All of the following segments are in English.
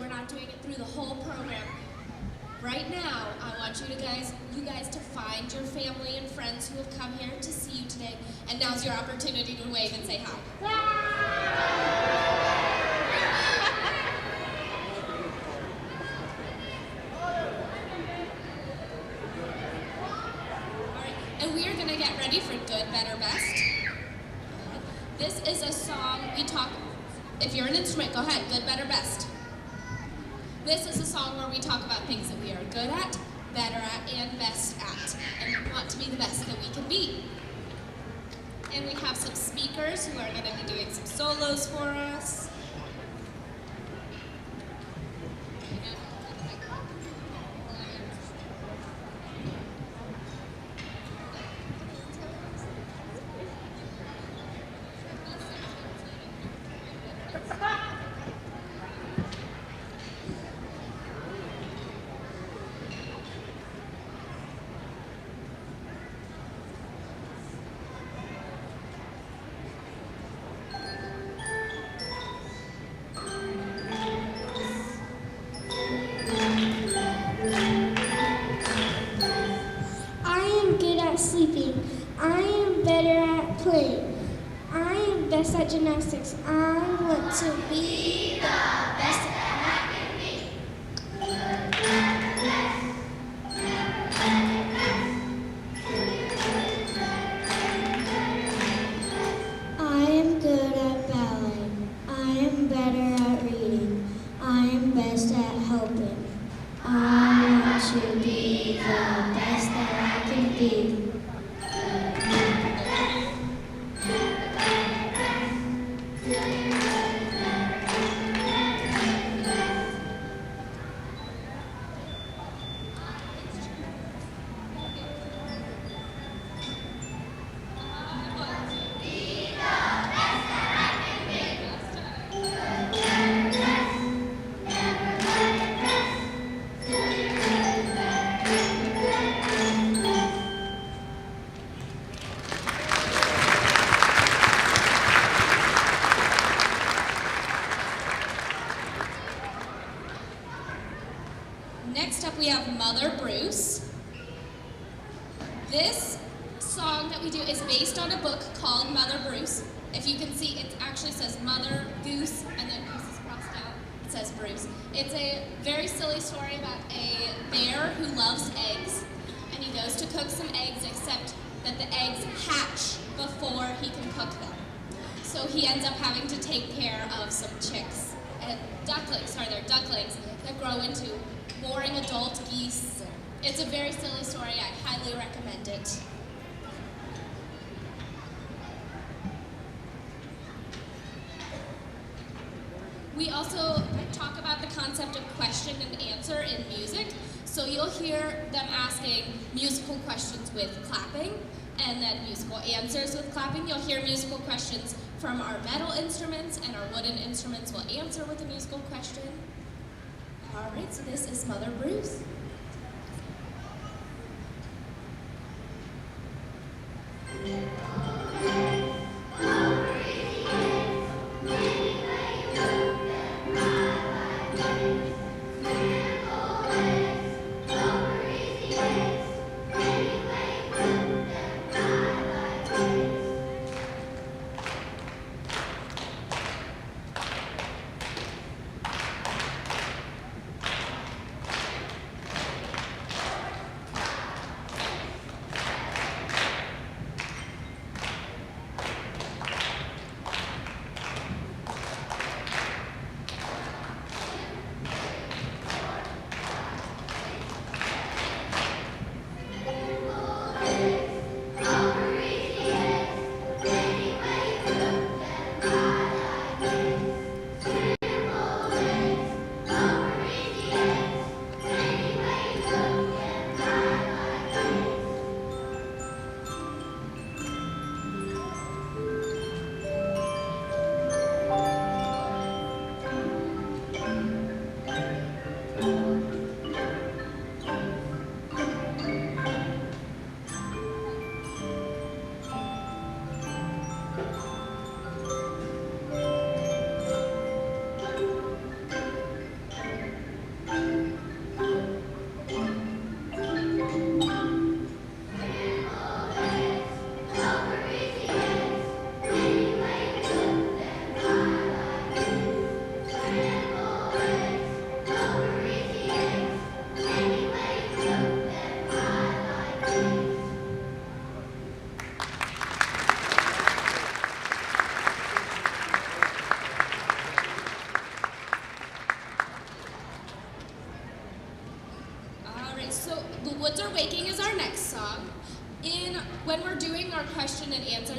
we're not doing it through the whole program. Right now, I want you guys to find your family and friends who have come here to see you today, and now's your opportunity to wave and say hi. And we are going to get ready for Good, Better, Best. This is a song if you're an instrument, go ahead, Good, Better, Best. This is a song where we talk about things that we are good at, better at, and best at, and we want to be the best that we can be. And we have some speakers who are going to be doing some solos for us. Sleeping. I am better at playing. I am best at gymnastics. I want to be the best that I can be. I am good at ballet. I am better at reading. I am best at helping. I want to be the best that I can be. Next up we have Mother Bruce. This song that we do is based on a book called Mother Bruce. If you can see, it actually says Mother Goose and then Goose is crossed out. It says Bruce. It's a very silly story about a bear who loves eggs, and he goes to cook some eggs, except that the eggs hatch before he can cook them. So he ends up having to take care of some chicks and ducklings that grow into boring adult geese. It's a very silly story. I highly recommend it. We also talk about the concept of question and answer in music. So you'll hear them asking musical questions with clapping, and then musical answers with clapping. You'll hear musical questions from our metal instruments, and our wooden instruments will answer with a musical question. All right, so this is Mother Bruce.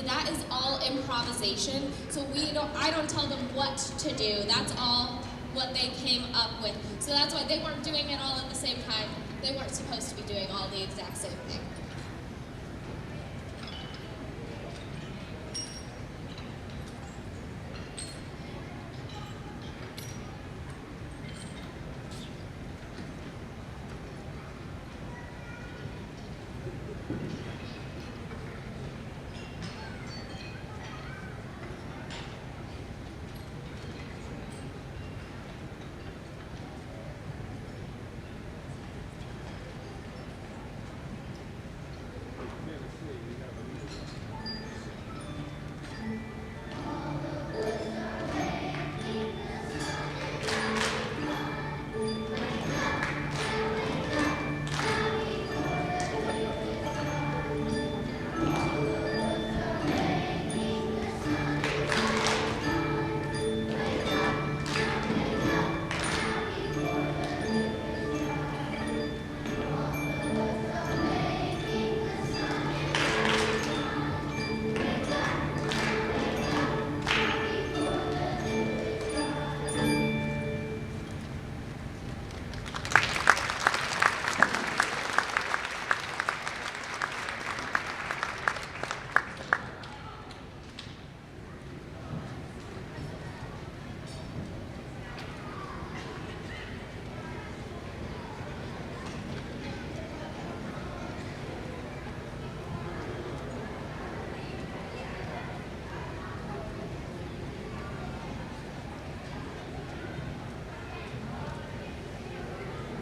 and that is all improvisation. So I don't tell them what to do. That's all what they came up with. So that's why they weren't doing it all at the same time. They weren't supposed to be doing all the exact same thing.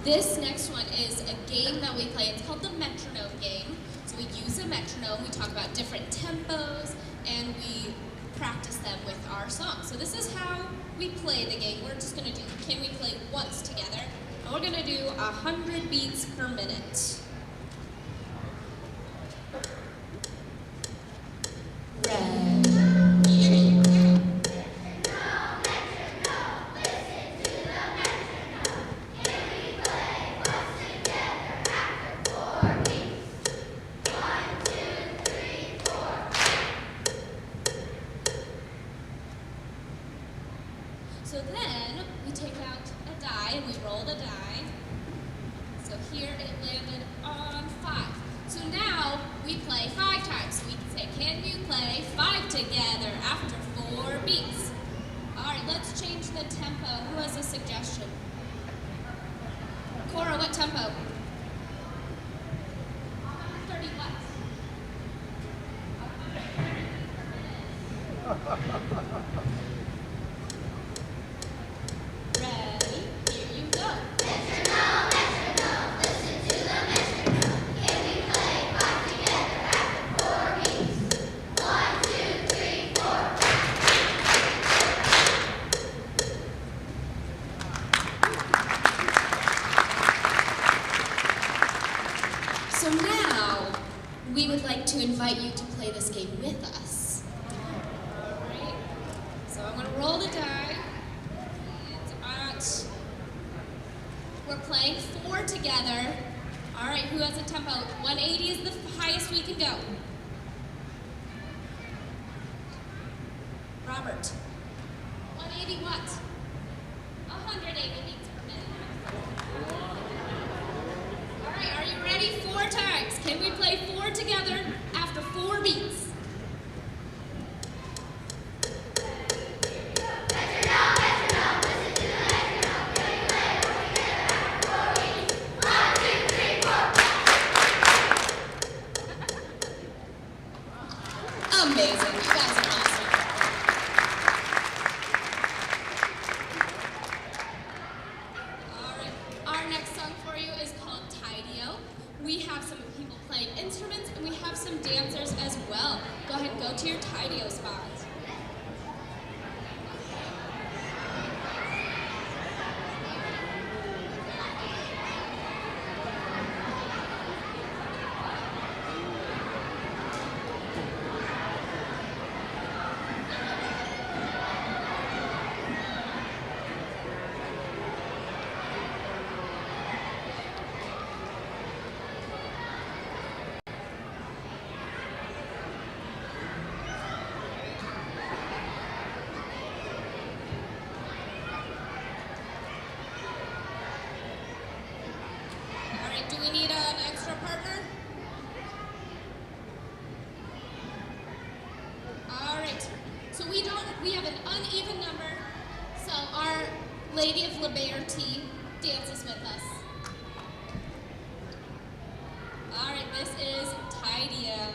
This next one is a game that we play. It's called the metronome game. So we use a metronome, we talk about different tempos, and we practice them with our songs. So this is how we play the game. We're just gonna do, can we play once together? And we're gonna do 100 beats per minute. So then we take out a die and we roll the die. So here it landed on 5. So now we play 5 times. So we can say, can you play 5 together after 4 beats? All right, let's change the tempo. Who has a suggestion? Cora, what tempo? 30 what? Ready? Here you go. Metronome, metronome, listen to the metronome. Can we play 5 together after 4 beats? 1, 2, 3, 4. So now, we would like to invite you to play this game with us. Alright, so I'm going to roll the die. We're playing 4 together. Alright, who has a tempo? 180 is the highest we can go. Robert. 180 what? 180 beats per minute. Alright, are you ready? 4 times. Can we play 4 together after 4 beats? Metronome, metronome, listen to the metronome. Can we play 4 together after 4 beats? 1, 2, 3, 4. Amazing. You guys are awesome. Alright, our next song for you is called Tideo. We have some people playing instruments and we have some dancers as well. Go ahead and go to your Tideo spots. an even number, so our Lady of Liberty dances with us. All right, this is Tidy Up.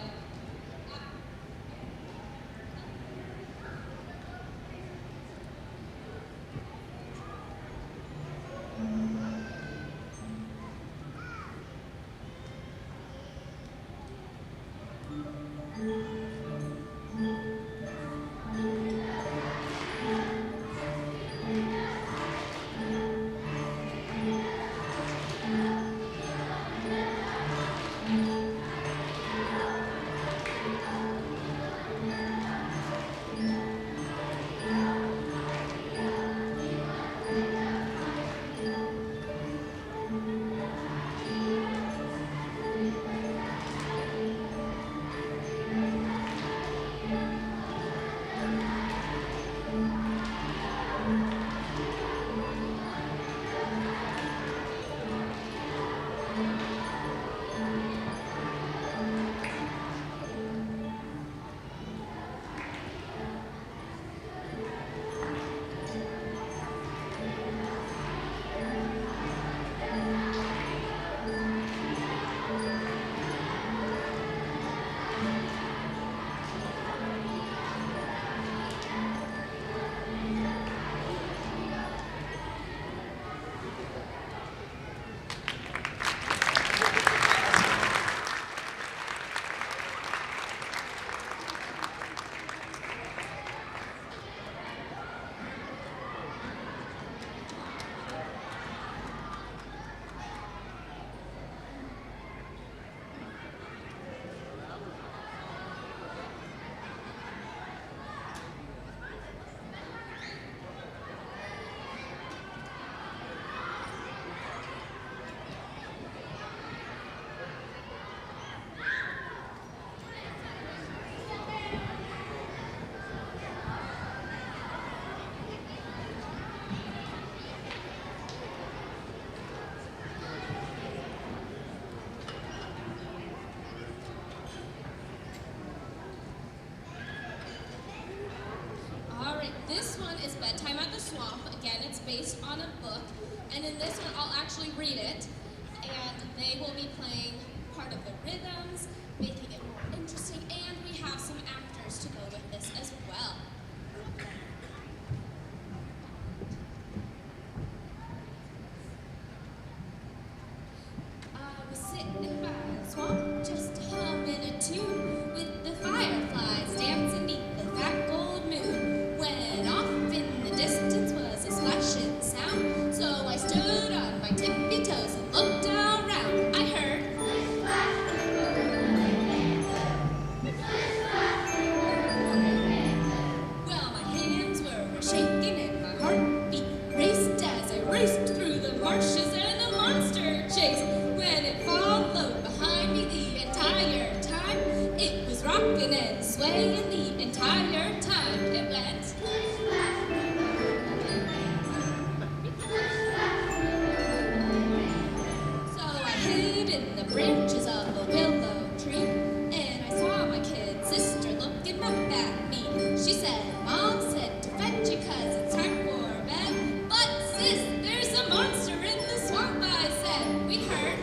This one is Bedtime at the Swamp. Again, it's based on a book. And in this one, I'll actually read it. And they will be playing part of the rhythms, making it more interesting. And we have some actors to go with this as well. I was sitting by the swamp, just humming a tune, with the fireflies dancing neath the fat gold moon. When off in the distance was a splashing sound, so I stood on my tippy toes and looked around. I heard well, my hands were shaking and my heartbeat raced as I raced through the marshes and the monster chase. When it followed behind me the entire time, it was rocking and swaying the entire time. It went. So I hid in the branches of a willow tree, and I saw my kid sister looking up at me. She said, Mom said to fetch you 'cause it's time for bed. But sis, there's a monster in the swamp, I said. We heard.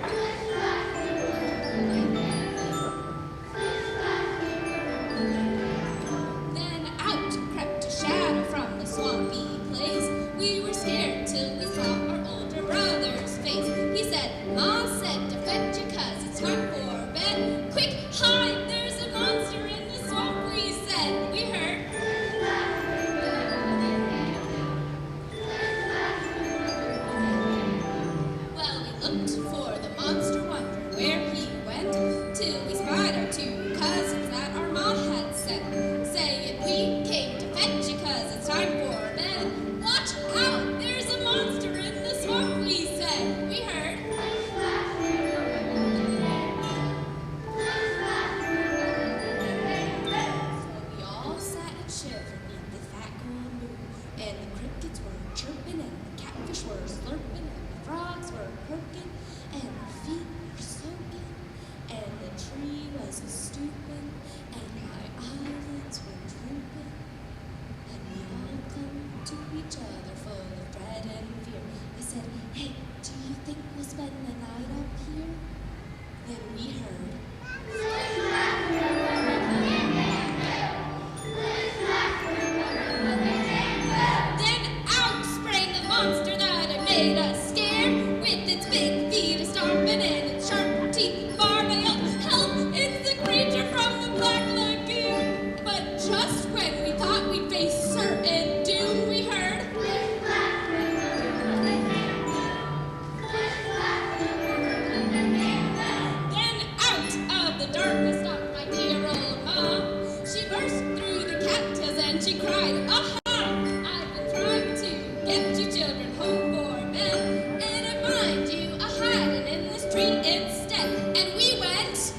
Then out crept a shadow from the swampy place. We were scared till we saw our older brother's face. He said, Mom said to fetch you 'cause it's time for bed. Quick, hide, there's a monster in the swamp, we said. We heard. Well, we looked for the monster, wondering where he went, till we spied our two cousins that our mom had sent, saying we came to fetch you 'cause it's time for bed. Watch out, there's a monster in the swamp, we said. We heard. So we all sat and shivered beneath the fat gold moon, and the crickets were chirping, and the catfish were slurping, and the frogs were croaking, and our feet were soaking, and the tree was a-stooping, and my eyelids were drooping, and we all and she cried, aha! I've been trying to get you children home for bed, and I find you a-hiding in this tree instead. And we went...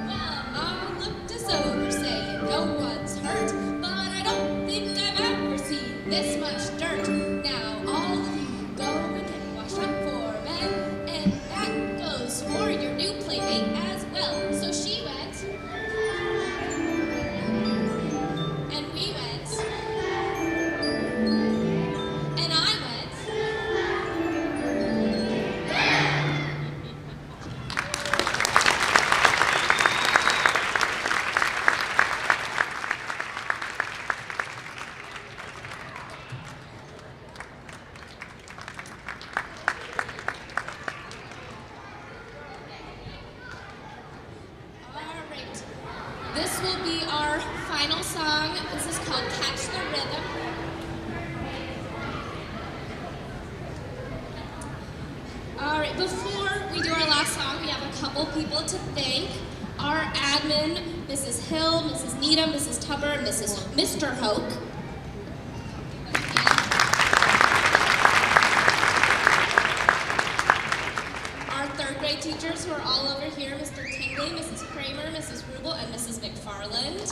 Well, Mom looked us over saying no one's hurt, but I don't think I've ever seen this much dirt. Now all of you go and get washed up for bed, and that goes for your new playmate as well. So she went, and we went, and I went. All right. This will be our final song. This is called Catch the Rhythm. All right, before we do our last song, we have a couple people to thank. Our admin, Mrs. Hill, Mrs. Needham, Mrs. Tupper, and Mr. Hoke. Our third grade teachers who are all over here, Mr. Tingley, Mrs. Kramer, Mrs. Rubel, and Mrs. McFarland.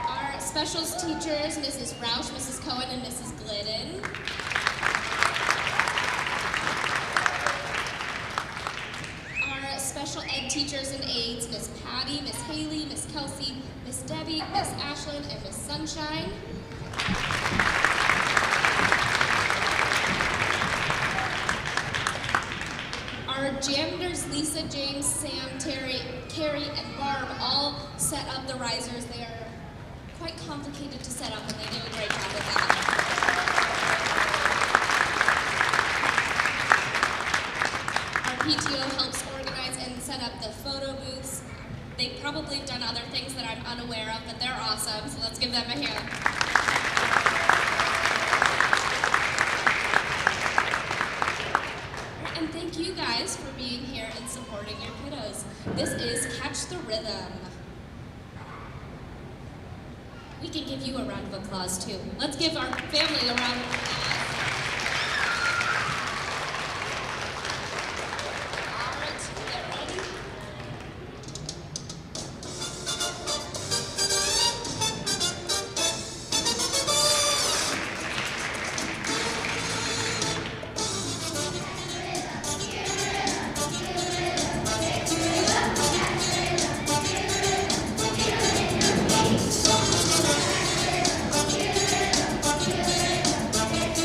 Our specials teachers, Mrs. Roush, Mrs. Cohen, and Mrs. Glidden. Our special ed teachers and aides, Miss Patty, Miss Haley, Miss Kelsey, Miss Debbie, Miss Ashlyn, and Miss Sunshine. Our janitors, Lisa, James, Sam, Terry, Carrie, and Barb, all set up the risers. They are quite complicated to set up, and they do a great job with that. Our PTO helps organize and set up the photo booths. They've probably done other things that I'm unaware of, but they're awesome, so let's give them a hand. And thank you guys for being here and supporting your kiddos. This is Catch the Rhythm. We can give you a round of applause too. Let's give our family a round of applause. All right, get ready. Catch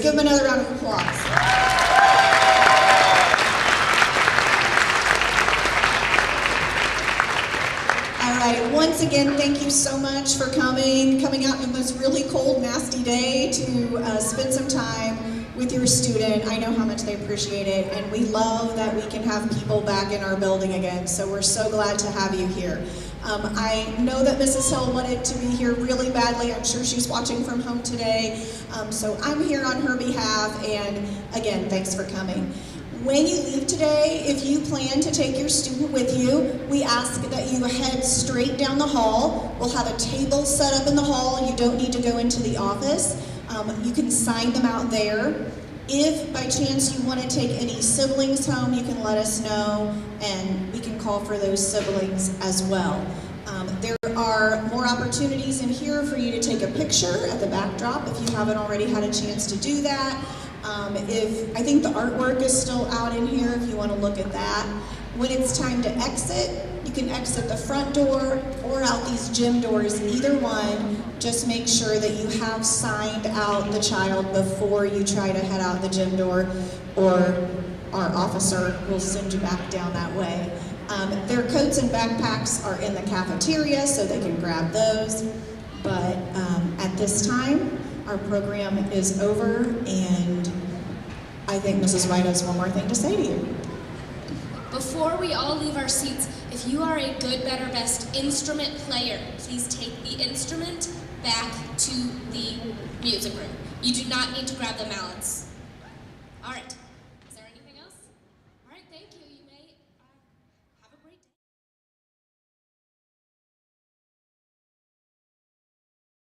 give them another round of applause. All right, once again, thank you so much for coming out on this really cold, nasty day to spend some time with your student. I know how much they appreciate it, and we love that we can have people back in our building again, so we're so glad to have you here. I know that Mrs. Hill wanted to be here really badly. I'm sure she's watching from home today, so I'm here on her behalf, and again, thanks for coming. When you leave today, if you plan to take your student with you, we ask that you head straight down the hall. We'll have a table set up in the hall. You don't need to go into the office. You can sign them out there. If by chance you want to take any siblings home, you can let us know, and we can call for those siblings as well. There are more opportunities in here for you to take a picture at the backdrop if you haven't already had a chance to do that. I think the artwork is still out in here if you want to look at that. When it's time to exit, you can exit the front door or out these gym doors, either one. Just make sure that you have signed out the child before you try to head out the gym door, or our officer will send you back down that way. Their coats and backpacks are in the cafeteria, so they can grab those. But at this time, our program is over, and I think Mrs. White has one more thing to say to you. Before we all leave our seats, if you are a good, better, best instrument player, please take the instrument back to the music room. You do not need to grab the mallets. All right.